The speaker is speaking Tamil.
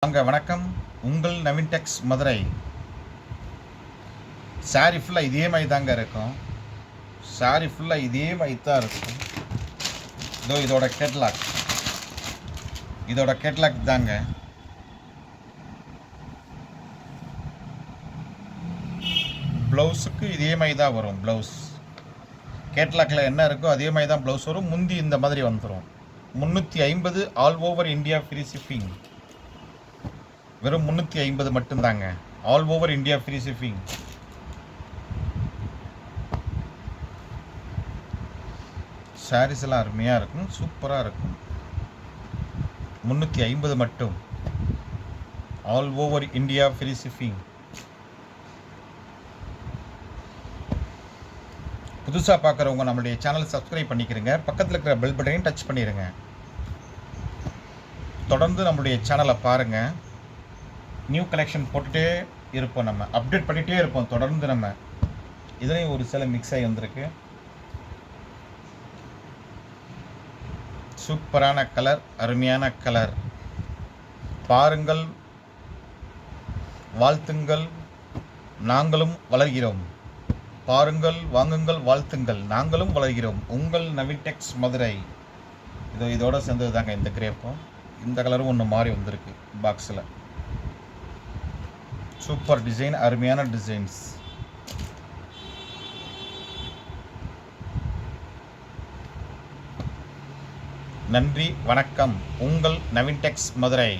வாங்க வணக்கம். உங்கள் நவீன் டெக்ஸ் மதுரை. சாரி ஃபுல்லாக இதே மாதிரி தாங்க இருக்கும். சாரி ஃபுல்லாக இதே மாதிரி தான் இருக்கும். இதோட கேட்லாக் தாங்க. ப்ளவுஸுக்கு இதே மாதிரி தான் வரும். ப்ளவுஸ் கேட்லாக்ல என்ன இருக்கோ அதே மாதிரி தான் ப்ளவுஸ் வரும். முந்தி இந்த மாதிரி வந்துடும். 350 all over India free shipping. வெறும் 350 மட்டும்தாங்க. All over India free shipping. Sarees எல்லாம் அருமையாக இருக்கும், சூப்பராக இருக்கும். 350 மட்டும். All over India free shipping. புதுசாக பார்க்குறவங்க நம்மளுடைய சேனலை சப்ஸ்கிரைப் பண்ணிக்கிறங்க. பக்கத்தில் இருக்கிற பெல் பட்டனையும் டச் பண்ணிடுங்க. தொடர்ந்து நம்மளுடைய சேனலை பாருங்கள். நியூ கலெக்ஷன் போட்டுகிட்டே இருப்போம், நம்ம அப்டேட் பண்ணிகிட்டே இருப்போம் தொடர்ந்து. நம்ம இதுலேயும் ஒரு சில மிக்ஸ் ஆகி வந்திருக்கு. சூப்பரான கலர், அருமையான கலர். பாருங்கள், வாழ்த்துங்கள், நாங்களும் வளர்கிறோம். பாருங்கள், வாங்குங்கள், வாழ்த்துங்கள், நாங்களும் வளர்கிறோம். உங்கள் நவீன் டெக்ஸ் மதுரை. இதோட சேர்ந்தது தாங்க இந்த கிரேப்பும். இந்த கலரும் ஒன்று மாறி வந்திருக்கு பாக்ஸில். சூப்பர் டிசைன், அருமையான டிசைன்ஸ். நன்றி, வணக்கம். உங்கள் நவீன் டெக்ஸ் மதுரை.